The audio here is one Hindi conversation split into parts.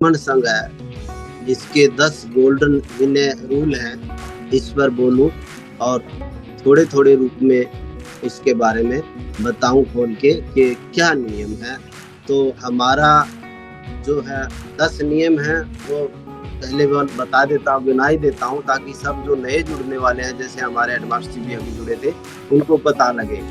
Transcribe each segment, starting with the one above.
मन संघ है जिसके 10 गोल्डन विनय रूल हैं, इस पर बोलूं और थोड़े थोड़े रूप में इसके बारे में बताऊं खोल के कि क्या नियम है। तो हमारा जो है 10 नियम है वो पहले बता देता हूँ, गिना ही देता हूँ ताकि सब जो नए जुड़ने वाले हैं, जैसे हमारे एडवांस भी अभी जुड़े थे, उनको पता लगे।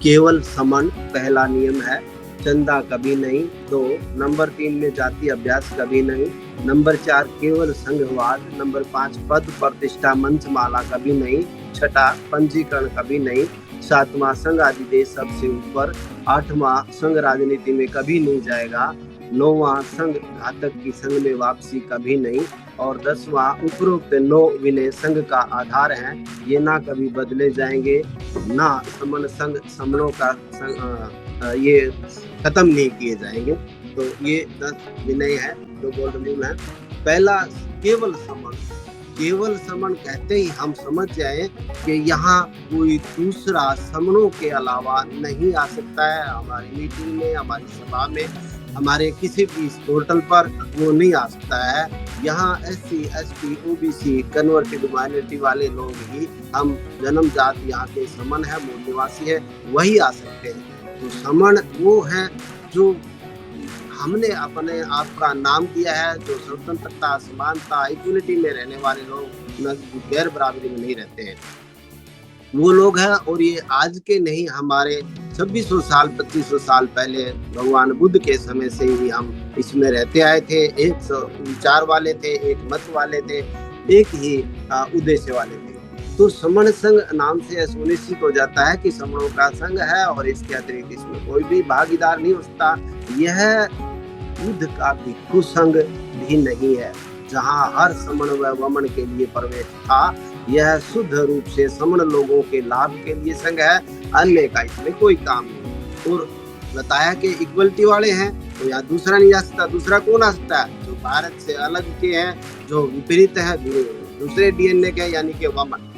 केवल समन पहला नियम है, चंदा कभी नहीं। 2 नंबर 3 में जाति अभ्यास कभी नहीं। नंबर 4 केवल संघवाद। नंबर 5 पद प्रतिष्ठा मंचमाला कभी नहीं। 6 पंजीकरण कभी नहीं। 7वां संघ आदिदेश सबसे ऊपर। 8वां संघ राजनीति में कभी नहीं जाएगा। 9वां संघ घातक की संघ में वापसी कभी नहीं। और 10वां उपरोक्त 9 विनय संघ का आधार है, ये ना कभी बदले जाएंगे, ना समन संघ समनों का ये खत्म नहीं किए जाएंगे। तो ये 10 विनय है, जो गोल्डन रूल है। पहला केवल समन। केवल समन कहते ही हम समझ जाए कि यहाँ कोई दूसरा समनों के अलावा नहीं आ सकता है। हमारी मीटिंग में, हमारी सभा में, हमारे किसी भी पोर्टल पर वो नहीं आ सकता है। यहाँ SC ST OBC converted minority वाले लोग ही, हम जन्मजात यहाँ के समन है, मूल निवासी है, वही आ सकते हैं। तो समन वो है जो हमने अपने आप का नाम दिया है, जो स्वतंत्रता, समानता, इक्वलिटी में रहने वाले लोग, गैर बराबरी में नहीं रहते हैं, वो लोग हैं। और ये आज के नहीं, हमारे 2600 साल 2500 साल पहले भगवान बुद्ध के समय से ही हम इसमें रहते आए थे। एक विचार वाले थे, एक मत वाले थे, एक ही उद्देश्य वाले थे। तो समन संघ नाम से सुनिश्चित हो जाता है कि समनों का संघ है और इसके अतिरिक्त इसमें कोई भी भागीदार नहीं हो सकता। यह बुद्ध का भिक्षु संघ भी नहीं है, जहाँ हर समन व वमन के लिए प्रवेश था। यह शुद्ध रूप से समन लोगों के लाभ के लिए संघ है, अन्य का इसमें कोई काम नहीं। और बताया कि इक्वलिटी वाले हैं, तो यहाँ दूसरा नहीं आ सकता। दूसरा कौन आ सकता है? जो भारत से अलग के हैं, जो विपरीत है, दूसरे DNA के, यानी कि वमन।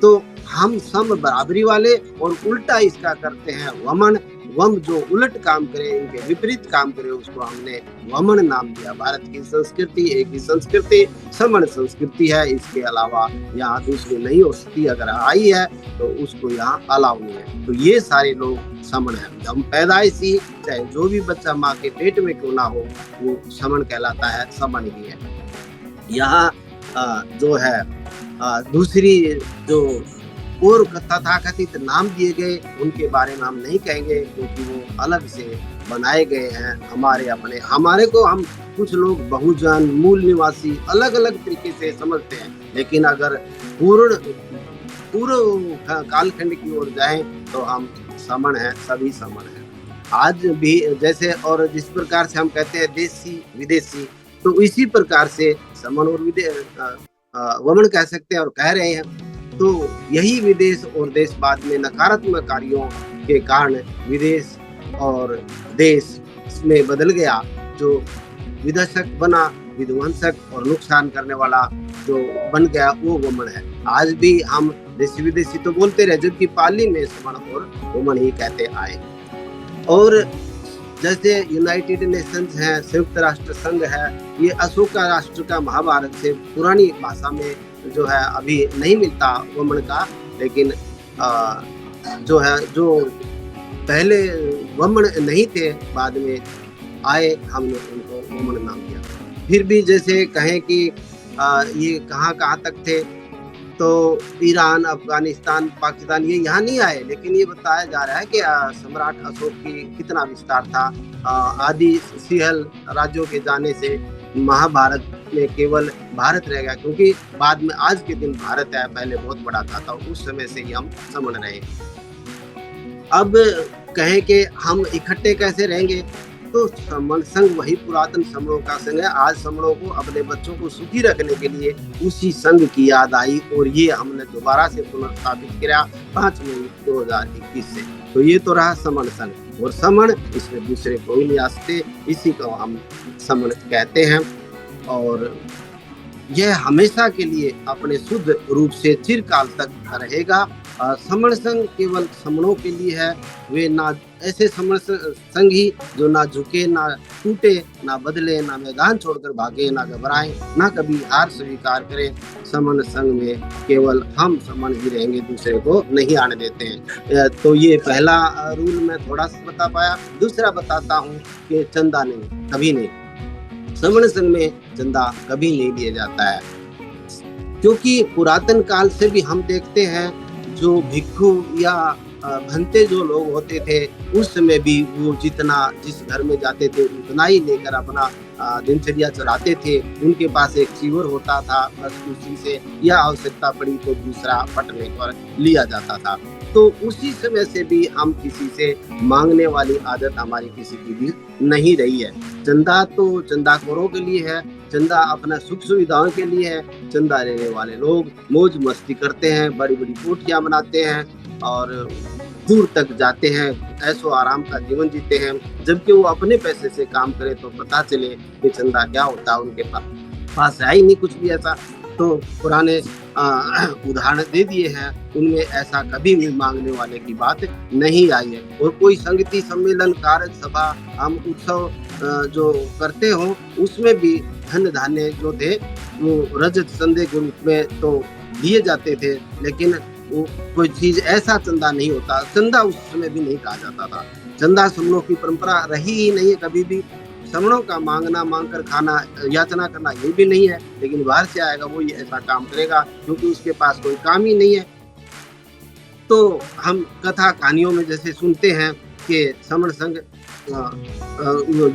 तो हम सम बराबरी वाले और उल्टा इसका करते हैं वमन। वम जो उलट काम करे, इनके विपरीत काम करे, उसको हमने वमन नाम दिया। भारत की संस्कृति एक ही संस्कृति, समन संस्कृति है। इसके अलावा यहाँ दूसरी नहीं हो सकती। अगर आई है तो उसको यहाँ अलाउ नहीं है। तो ये सारे लोग समन है। हम पैदाइश ही, चाहे जो भी बच्चा माँ के पेट में क्यों ना हो, वो समन कहलाता है, समन ही है। यहाँ जो है दूसरी जो और तथाकथित नाम दिए गए, उनके बारे में हम नहीं कहेंगे, क्योंकि वो अलग से बनाए गए हैं। हमारे अपने, हमारे को हम कुछ लोग बहुजन, मूल निवासी अलग अलग तरीके से समझते हैं। लेकिन अगर पूर्ण कालखंड की ओर जाएं तो हम समन है, सभी समन है आज भी। जैसे और जिस प्रकार से हम कहते हैं देसी विदेशी, तो इसी प्रकार से समन और वमन कह सकते हैं और कह रहे हैं। तो यही विदेश और देशवाद में नकारात्मक कार्यों के कारण विदेश और देश में बदल गया। जो विध्वंसक बना, विध्वंसक और नुकसान करने वाला जो बन गया, वो वमन है। आज भी हम देशी विदेशी तो बोलते रहे, जबकि पाली में समन और वमन ही कहते आए। और जैसे यूनाइटेड नेशंस है, संयुक्त राष्ट्र संघ है, ये अशोका राष्ट्र का महाभारत से पुरानी भाषा में जो है अभी नहीं मिलता वमन का। लेकिन जो है, जो पहले वमन नहीं थे, बाद में आए, हमने उनको वमन नाम दिया। फिर भी जैसे कहें कि ये कहाँ तक थे, तो ईरान, अफगानिस्तान, पाकिस्तान, ये यहाँ नहीं आए। लेकिन ये बताया जा रहा है कि सम्राट अशोक की कितना विस्तार था। आदि सिंहल राज्यों के जाने से महाभारत में केवल भारत रह गया, क्योंकि बाद में आज के दिन भारत है, पहले बहुत बड़ा था। तो उस समय से ही हम समझ रहे। अब कहें कि हम इकट्ठे कैसे रहेंगे, तो समन संघ वही पुरातन समनों का संघ है। आज समनों को अपने बच्चों को सुखी रखने के लिए उसी संघ की याद आई, और ये हमने दोबारा से पुनर्स्थापित किया 5 मई 2021 से। तो ये तो रहा समन संघ। और समन, इसमें दूसरे कोई नहीं आ सकते, इसी को हम समन कहते हैं। और यह हमेशा के लिए अपने शुद्ध रूप से चिरकाल तक रहेगा। समण संघ केवल समणों के लिए है। वे ना ऐसे समण संघ ही जो ना झुके, ना टूटे, ना बदले, ना मैदान छोड़कर भागे, ना घबराए, ना कभी हार स्वीकार करें। समण संघ में केवल हम समण ही रहेंगे, दूसरे को नहीं आने देते हैं। तो ये पहला रूल मैं थोड़ा सा बता पाया। दूसरा बताता हूँ कि चंदा नहीं, कभी नहीं, समण संघ में चंदा कभी नहीं लिया जाता है, क्योंकि पुरातन काल से भी हम देखते हैं जो भिक्षु या भंते जो लोग होते थे, उस समय भी वो जितना जिस घर में जाते थे उतना ही लेकर अपना दिनचर्या चलाते थे। उनके पास एक चीवर होता था, बस उसी से या आवश्यकता पड़ी तो दूसरा पटने पर लिया जाता था। तो उसी समय से भी हम किसी से मांगने वाली आदत हमारी किसी की भी नहीं रही है। चंदा तो चंदाखोरों के लिए है, चंदा अपना सुख सुविधाओं के लिए है। चंदा लेने वाले लोग मौज मस्ती करते हैं, बड़ी बड़ी कोठियां बनाते हैं और दूर तक जाते हैं, ऐसो आराम का जीवन जीते हैं। जबकि वो अपने पैसे से काम करे तो पता चले कि चंदा क्या होता है, उनके पास है ही नहीं कुछ भी ऐसा। तो पुराने उदाहरण दे दिए हैं, उनमें ऐसा कभी भी मांगने वाले की बात नहीं आई है। और कोई संगति, सम्मेलन, कार्य सभा, हम उत्सव जो करते हो, उसमें भी धन धान्य जो थे वो रजत चंदे के रूप में तो दिए जाते थे, लेकिन वो कोई चीज ऐसा चंदा नहीं होता। चंदा उस समय भी नहीं कहा जाता था। चंदा समणों की परंपरा रही ही नहीं है कभी भी। समणों का मांगना, मांग कर खाना, याचना करना ये भी नहीं है। लेकिन बाहर से आएगा वो ये ऐसा काम करेगा क्योंकि उसके पास कोई काम ही नहीं है। तो हम कथा कहानियों में जैसे सुनते हैं कि समण संघ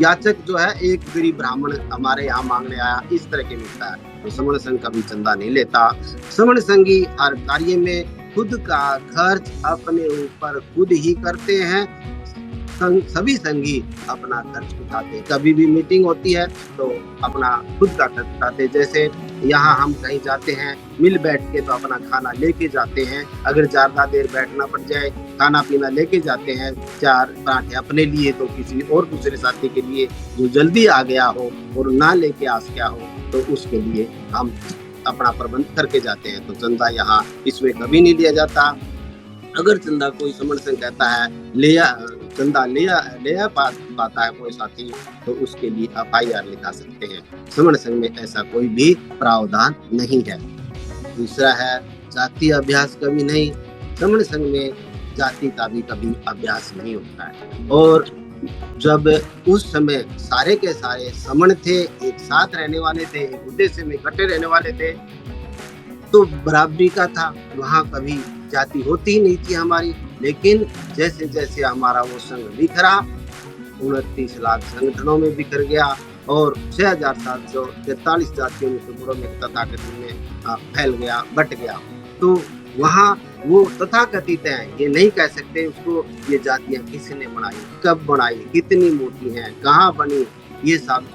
याचक जो है, एक गरीब ब्राह्मण हमारे यहाँ मांगने आया, इस तरह के मिलता है। तो समण संघ कभी चंदा नहीं लेता। समण संघी हर कार्य में खुद का खर्च अपने ऊपर खुद ही करते हैं। सभी संगी अपना खर्च उठाते, कभी भी मीटिंग होती है तो अपना खुद का खर्च उठाते। जैसे यहाँ हम कहीं जाते हैं, मिल बैठ के तो अपना खाना लेके जाते हैं। अगर ज्यादा देर बैठना पड़ जाए, खाना पीना लेके जाते हैं। 4 पराठे अपने लिए तो किसी और दूसरे साथी के लिए जो जल्दी आ गया हो और ना लेके आ गया हो, तो उसके लिए हम अपना प्रबंध करके जाते हैं। तो चंदा यहाँ इसमें कभी नहीं लिया जाता। अगर चंदा कोई समण संघ कहता है चंदा ले पाता है कोई साथी, तो उसके लिए FIR लिखा सकते हैं। समण संघ में ऐसा कोई भी प्रावधान नहीं है। दूसरा है जाति अभ्यास कभी नहीं। समण संघ में जाति का भी कभी अभ्यास नहीं होता है। और जब उस समय सारे के सारे समण थे, एक साथ रहने वाले थे, एक उद्देश्य में इकट्ठे रहने वाले थे, तो बराबरी का था, वहाँ कभी जाति होती ही नहीं थी हमारी। लेकिन जैसे जैसे हमारा वो संघ बिखरा, 29 लाख संगठनों में बिखर गया और 6,743 जातियों में टुकड़ों में तथाकथित में फैल गया, बट गया। तो वहाँ वो तथाकथित हैं, ये नहीं कह सकते उसको ये जातियां किसने बनाई, कब बनाई, कितनी मोटी हैं, कहाँ बनी, ये सब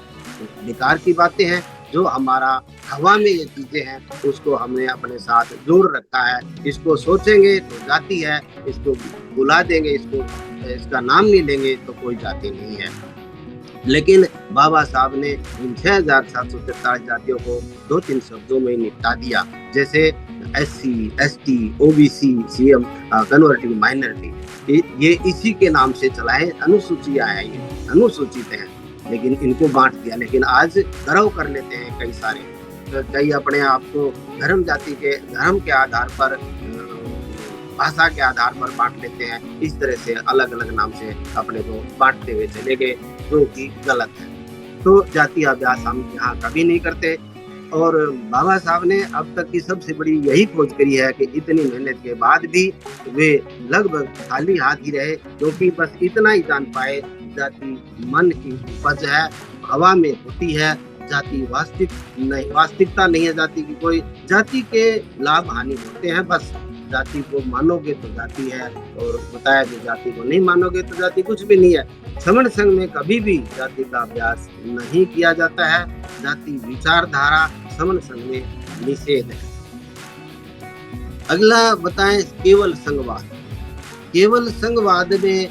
बेकार की बातें हैं। जो हमारा हवा में ये चीजें हैं, उसको हमने अपने साथ जोड़ रखा है। इसको सोचेंगे तो जाति है, इसको बुला देंगे, इसका नाम नहीं लेंगे तो कोई जाति नहीं है। लेकिन बाबा साहब ने इन 6,743 जातियों को 2-3 शब्दों में निपटा दिया। जैसे SC, ST, OBC, CM, converted minority, ये इसी के नाम से चलाए अनुसूचियां हैं, ये अनुसूचित हैं, लेकिन इनको बांट दिया। लेकिन आज गर्व कर लेते हैं कई सारे, कई अपने आप को धर्म के आधार पर, भाषा के आधार पर बांट लेते हैं। इस तरह से अलग अलग नाम से अपने को बांटते हुए चले गए, जो कि गलत है। तो जाति अभ्यास हम यहाँ कभी नहीं करते। और बाबा साहब ने अब तक की सबसे बड़ी यही खोज करी है कि इतनी मेहनत के बाद भी वे लगभग खाली हाथ ही रहे, क्योंकि बस इतना ही जान पाए जाति मन की उपज है, हवा में होती है। जाति वास्तविकता नहीं है जाति की कोई। जाति के लाभ हानि होते हैं, बस जाति को मानोगे तो जाति है, और बताया कि जाति को नहीं मानोगे तो जाति कुछ भी नहीं है। समण संघ में कभी भी जाति का अभ्यास नहीं किया जाता है। जाति विचारधारा समण संघ में निषेध है। अगला बताएं केवल संघवाद। केवल संघवाद में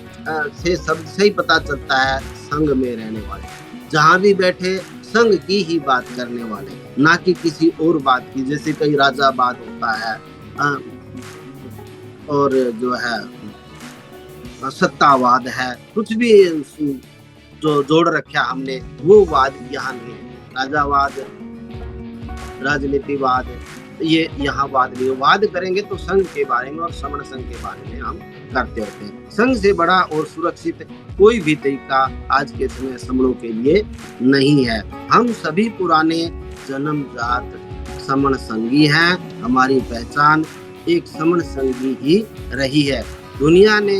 से शब्द से ही पता चलता है संघ में रहने वाले, जहाँ भी बैठे संघ की ही बात करने वाले, ना कि किसी और बात की। जैसे कई राजावाद होता है, और जो है सत्तावाद है, कुछ भी जो जोड़ रखा हमने वो वाद यहाँ नहीं है। राजावाद, राजनीतिवाद, ये यहाँ वाद नहीं है। वाद करेंगे तो संघ के बारे में और समण संघ के बारे में हम करते होते हैं। संघ से बड़ा और सुरक्षित कोई भी तरीका आज के समय समणों के लिए नहीं है। हम सभी पुराने जन्मजात समण संघी हैं। हमारी पहचान एक समण संघी ही रही है। दुनिया ने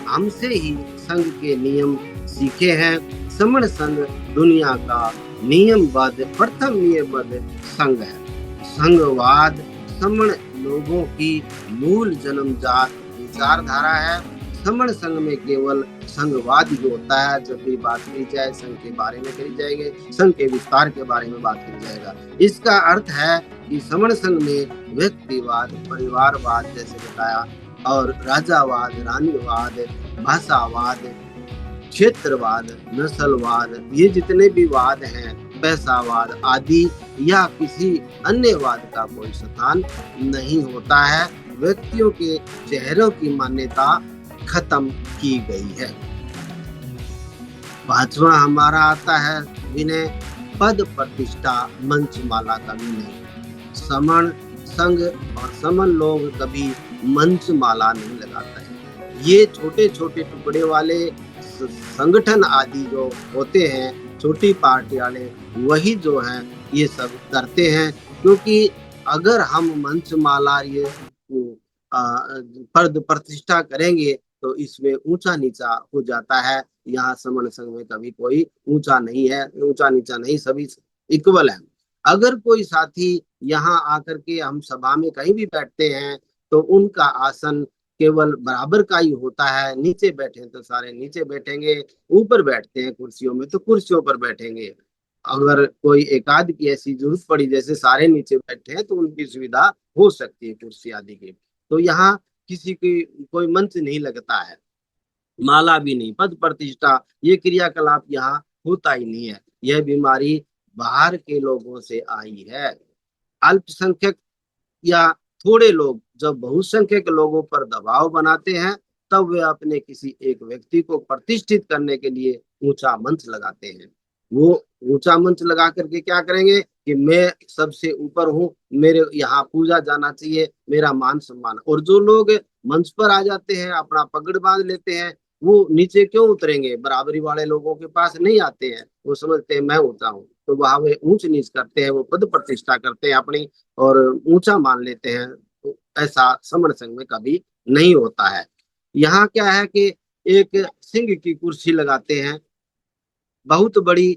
हमसे ही संघ के नियम सीखे हैं। समण संघ दुनिया का नियमबद्ध प्रथम नियमबद्ध संघ है। संघवाद समण लोगों की मूल जन्मजात विचारधारा है। समण संघ में केवल संघवाद ही होता है। जब भी बात की जाए संघ के बारे में करी जाएगी, संघ के विस्तार के बारे में बात की जाएगा। इसका अर्थ है कि समण संघ में व्यक्तिवाद, परिवारवाद जैसे बताया, और राजावाद, रानीवाद, भाषावाद, क्षेत्रवाद, नस्लवाद, ये जितने भी वाद हैं, पैसावाद आदि या किसी अन्य वाद का कोई स्थान नहीं होता है। व्यक्तियों के चेहरों की मान्यता खत्म की गई है। पांचवा हमारा आता है विनय, पद प्रतिष्ठा मंचमाला कभी नहीं। समण संघ और समण लोग कभी मंचमाला नहीं लगाता है। ये छोटे छोटे टुकड़े वाले संगठन आदि जो होते हैं, छोटी पार्टी वाले, वही जो है ये सब करते हैं। क्योंकि अगर हम मंचमाला ये पद प्रतिष्ठा करेंगे तो इसमें ऊंचा नीचा हो जाता है। यहाँ समण संघ में कभी कोई ऊंचा नहीं है, ऊंचा नीचा नहीं, सभी इक्वल है। अगर कोई साथी यहाँ आकर के हम सभा में कहीं भी बैठते हैं तो उनका आसन केवल बराबर का ही होता है। नीचे बैठे तो सारे नीचे बैठेंगे, ऊपर बैठते हैं कुर्सियों में तो कुर्सियों पर बैठेंगे। अगर कोई एकाध की ऐसी जरूरत पड़ी जैसे सारे नीचे बैठे हैं तो उनकी सुविधा हो सकती है कुर्सी आदि की। तो यहाँ किसी की कोई मंच नहीं लगता है, माला भी नहीं, पद प्रतिष्ठा ये क्रियाकलाप यहाँ होता ही नहीं है। यह बीमारी बाहर के लोगों से आई है। अल्पसंख्यक या थोड़े लोग जब बहुसंख्यक लोगों पर दबाव बनाते हैं तब वे अपने किसी एक व्यक्ति को प्रतिष्ठित करने के लिए ऊंचा मंच लगाते हैं। वो ऊंचा मंच लगा करके क्या करेंगे कि मैं सबसे ऊपर हूँ, मेरे यहाँ पूजा जाना चाहिए, मेरा मान सम्मान। और जो लोग मंच पर आ जाते हैं, अपना पगड़ बांध लेते हैं, वो नीचे क्यों उतरेंगे? बराबरी वाले लोगों के पास नहीं आते हैं। वो समझते हैं मैं ऊंचा हूँ, तो वहां वे ऊंच नीच करते हैं, वो पद प्रतिष्ठा करते हैं अपनी और ऊंचा मान लेते हैं। तो ऐसा समण संघ में कभी नहीं होता है। यहाँ क्या है कि एक सिंह की कुर्सी लगाते हैं, बहुत बड़ी,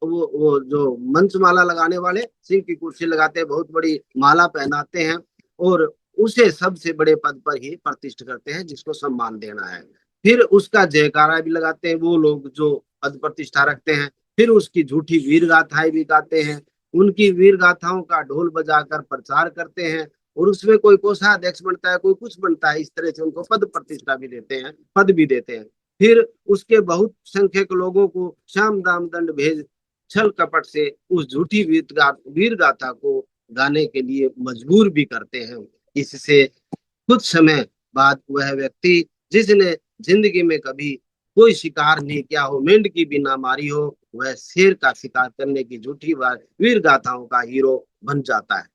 वो जो मंच माला लगाने वाले सिंह की कुर्सी लगाते हैं, बहुत बड़ी माला पहनाते हैं और उसे सबसे बड़े पद पर ही प्रतिष्ठित करते हैं जिसको सम्मान देना है। फिर उसका जयकारा भी लगाते हैं वो लोग जो पद प्रतिष्ठा रखते हैं। फिर उसकी झूठी वीर गाथाएं भी गाते हैं, उनकी वीर गाथाओं का ढोल बजाकर प्रचार करते हैं और उसमें कोई कोषाध्यक्ष बनता है, कोई कुछ बनता है। इस तरह से उनको पद प्रतिष्ठा भी देते हैं, पद भी देते हैं। फिर उसके बहुत संख्यक लोगों को शाम दाम दंड भेज छल कपट से उस झूठी वीर गाथा को गाने के लिए मजबूर भी करते हैं। इससे कुछ समय बाद वह व्यक्ति जिसने जिंदगी में कभी कोई शिकार नहीं किया हो, मेंढकी भी ना मारी हो, वह शेर का शिकार करने की झूठी वीर गाथाओं का हीरो बन जाता है।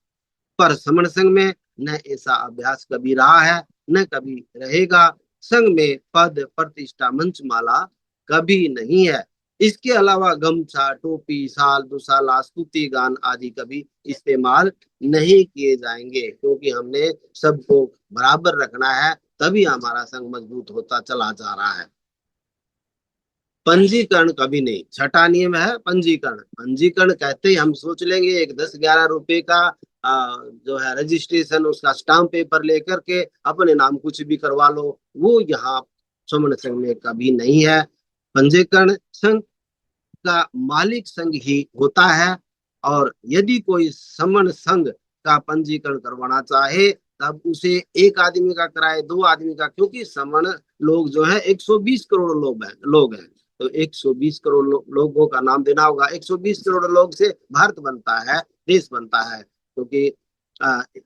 पर समण संघ में न ऐसा अभ्यास कभी रहा है न कभी रहेगा। संघ में पद प्रतिष्ठा मंचमाला कभी नहीं है। इसके अलावा गमछा, टोपी, साल दुसाला, स्तुति गान आदि कभी इस्तेमाल नहीं किए जाएंगे, क्योंकि हमने सबको बराबर रखना है, तभी हमारा संघ मजबूत होता चला जा रहा है। पंजीकरण कभी नहीं। छठा नियम है पंजीकरण। पंजीकरण कहते ही हम सोच लेंगे एक 10-11 रुपए का जो है रजिस्ट्रेशन, उसका स्टाम्प पेपर लेकर के अपने नाम कुछ भी करवा लो। वो यहाँ समण संघ में कभी नहीं है। पंजीकरण संघ का मालिक संघ ही होता है और यदि कोई समण संघ का पंजीकरण करवाना चाहे तब उसे एक आदमी का कराए, 2 आदमी का, क्योंकि समण लोग जो है 120 करोड़ लोग हैं। तो 120 करोड़ लोगों का नाम देना होगा। 120 करोड़ लोग से भारत बनता है, देश बनता है, क्योंकि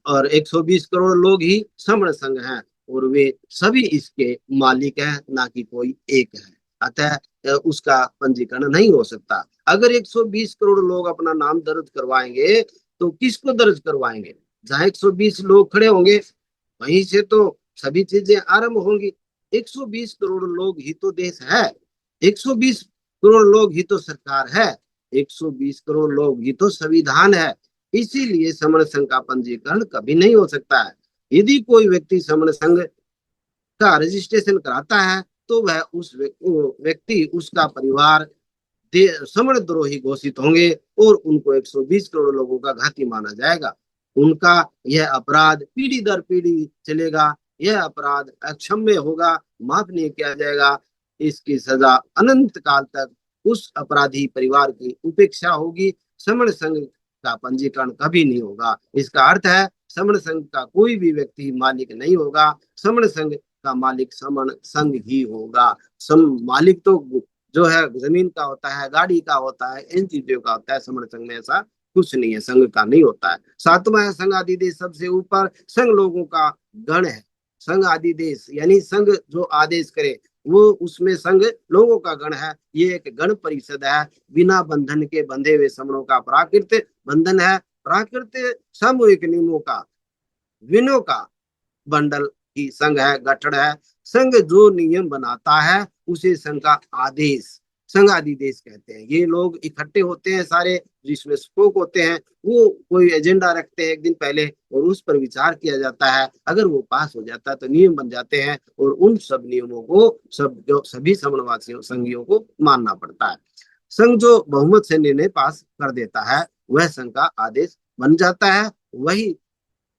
और 120 करोड़ लोग ही समण संघ हैं। और वे सभी इसके मालिक हैं, ना कि कोई एक है। अतः उसका पंजीकरण नहीं हो सकता। अगर 120 करोड़ लोग अपना नाम दर्ज करवाएंगे तो किसको दर्ज करवाएंगे? जहां 120 लोग खड़े होंगे वहीं से तो सभी चीजें आरंभ होंगी। 120 करोड़ लोग ही तो देश है, 120 करोड़ लोग ही तो सरकार है, 120 करोड़ लोग ही तो संविधान है। इसीलिए समण संघ का पंजीकरण कभी नहीं हो सकता है। यदि कोई व्यक्ति समण संघ का रजिस्ट्रेशन कराता है तो वह उस व्यक्ति, उसका परिवार समण द्रोही घोषित होंगे और उनको 120 करोड़ लोगों का घाती माना जाएगा। उनका यह अपराध पीढ़ी दर पीढ़ी चलेगा, यह अपराध अक्षम्य होगा, माफ नहीं किया जाएगा। इसकी सजा अनंत काल तक उस अपराधी परिवार की उपेक्षा होगी। समण संघ का पंजीकरण कभी नहीं होगा। इसका अर्थ है समण संघ का कोई भी व्यक्ति मालिक नहीं होगा, समण संघ का मालिक समण संघ ही होगा। सम मालिक तो जो है जमीन का होता है, गाड़ी का होता है, इन चीजों का होता है। समण संघ में ऐसा कुछ नहीं है, संघ का नहीं होता है। सातवां है संघ आदि देश सबसे ऊपर, संघ लोगों का गण है। संघ आदि देश यानी संघ जो आदेश करे वो, उसमें संघ लोगों का गण है। ये एक गण परिषद है, बिना बंधन के बंधे हुए समणों का प्राकृत बंधन है। प्राकृत सामूहिक नियमों का, विनों का बंडल की संघ है, गठन है। संघ जो नियम बनाता है उसे संघ का आदेश, संघ आदेश कहते हैं। ये लोग इकट्ठे होते हैं सारे, जिसमें स्पोक होते हैं, वो कोई एजेंडा रखते हैं एक दिन पहले और उस पर विचार किया जाता है। अगर वो पास हो जाता है तो नियम बन जाते हैं और उन सब नियमों को सभी समणवासियों संघियों को मानना पड़ता है। संघ जो बहुमत से निर्णय पास कर देता है वह संघ का आदेश बन जाता है। वही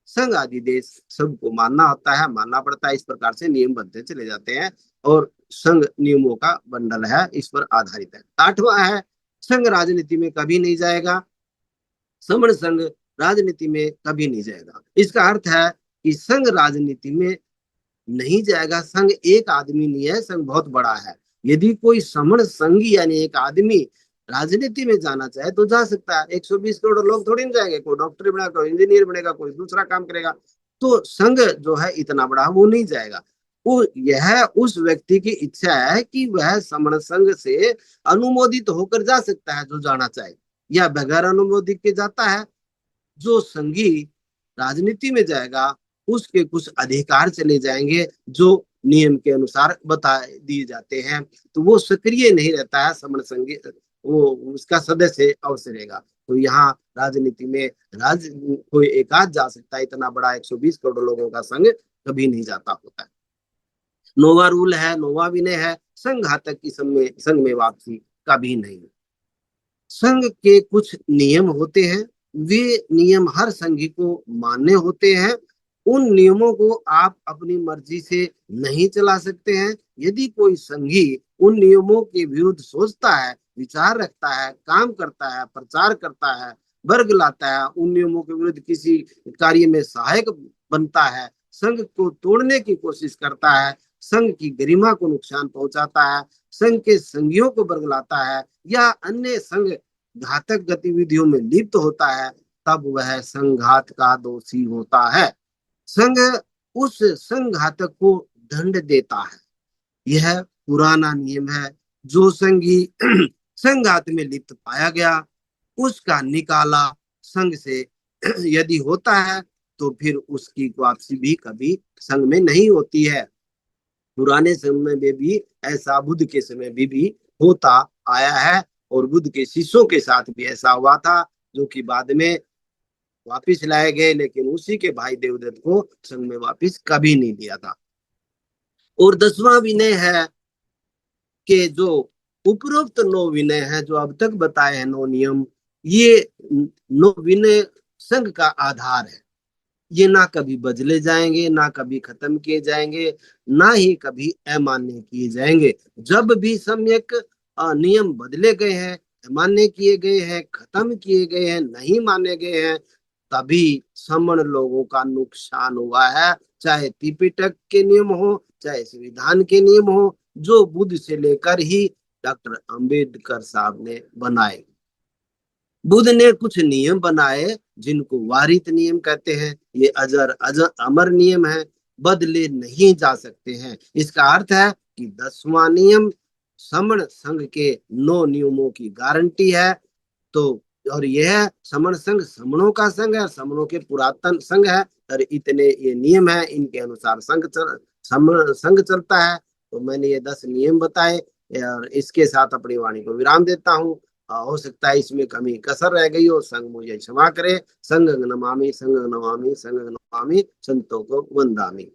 संघ आदि देश सबको मानना होता है, मानना पड़ता है। इस प्रकार से नियम बनते चले जाते हैं और संघ नियमों का बंडल है, इस पर आधारित है। आठवां है संघ राजनीति में कभी नहीं जाएगा। समण संघ राजनीति में कभी नहीं जाएगा। इसका अर्थ है कि संघ राजनीति में नहीं जाएगा। संघ एक आदमी नहीं है, संघ बहुत बड़ा है। यदि कोई समण संघी यानी एक आदमी राजनीति में जाना चाहे तो जा सकता है। 120 करोड़ लोग थोड़ी ना जाएंगे, कोई डॉक्टर बनेगा, कोई इंजीनियर बनेगा, कोई दूसरा काम करेगा। तो संघ जो है इतना बड़ा वो नहीं जाएगा। वो यह उस व्यक्ति की इच्छा है कि वह समण संघ से अनुमोदित होकर जा सकता है जो जाना चाहे, या बगैर अनुमोदित के जाता है। जो संघी राजनीति में जाएगा उसके कुछ अधिकार चले जाएंगे जो नियम के अनुसार बता दिए जाते हैं। तो वो सक्रिय नहीं रहता है समण संघी, वो उसका सदस्य अवश्य रहेगा। तो यहाँ राजनीति में कोई एकाध जा सकता है, इतना बड़ा 120 करोड़ लोगों का संघ कभी नहीं जाता होता है। नोवा रूल है, नोवा विनय है, संघ घातक की संघ में वापसी कभी नहीं। संघ के कुछ नियम होते हैं, वे नियम हर संघी को मान्य होते हैं। उन नियमों को आप अपनी मर्जी से नहीं चला सकते हैं। यदि कोई संघी उन नियमों के विरुद्ध सोचता है, विचार रखता है, काम करता है, प्रचार करता है, वर्ग लाता है, उन नियमों के विरुद्ध किसी कार्य में सहायक बनता है, संघ को तोड़ने की कोशिश करता है, संघ की गरिमा को नुकसान पहुंचाता है, संघ के संघियों को बरगलाता है या अन्य संघ घातक गतिविधियों में लिप्त होता है, तब वह संघात का दोषी होता है। संघ उस संघातक को दंड देता है। यह पुराना नियम है। जो संघी संघात में लिप्त पाया गया उसका निकाला संघ से यदि होता है तो फिर उसकी वापसी भी कभी संघ में नहीं होती है। पुराने समय में भी ऐसा बुद्ध के समय भी होता आया है और बुद्ध के शिष्यों के साथ भी ऐसा हुआ था, जो कि बाद में वापिस लाए गए, लेकिन उसी के भाई देवदत्त को संघ में वापिस कभी नहीं दिया था। और 10वां विनय है कि जो उपरोक्त 9 विनय है जो अब तक बताए हैं, 9 नियम, ये 9 विनय संघ का आधार है। ये ना कभी बदले जाएंगे, ना कभी खत्म किए जाएंगे, ना ही कभी अमान्य किए जाएंगे। जब भी सम्यक नियम बदले गए हैं, अमान्य किए गए हैं, खत्म किए गए हैं, नहीं माने गए हैं, तभी समण लोगों का नुकसान हुआ है। चाहे त्रिपिटक के नियम हो, चाहे संविधान के नियम हो, जो बुद्ध से लेकर ही डॉक्टर अंबेडकर साहब ने बनाए। बुद्ध ने कुछ नियम बनाए जिनको वारित नियम कहते हैं। ये अजर अजर अमर नियम है। बदले नहीं जा सकते हैं। इसका अर्थ है कि 10वां नियम समण संघ के 9 नियमों की गारंटी है। तो और यह समण संघ समणों का संघ है, समणों के पुरातन संघ है, और इतने ये नियम है, इनके अनुसार संघ चलता है। तो मैंने ये 10 नियम बताए, और इसके साथ अपनी वाणी को विराम देता हूँ। हो सकता है इसमें कमी कसर रह गई हो, संघ मुझे क्षमा करे। संघ नमामि, संघ नमामि, संघ नमामि, संतों को वंदामि।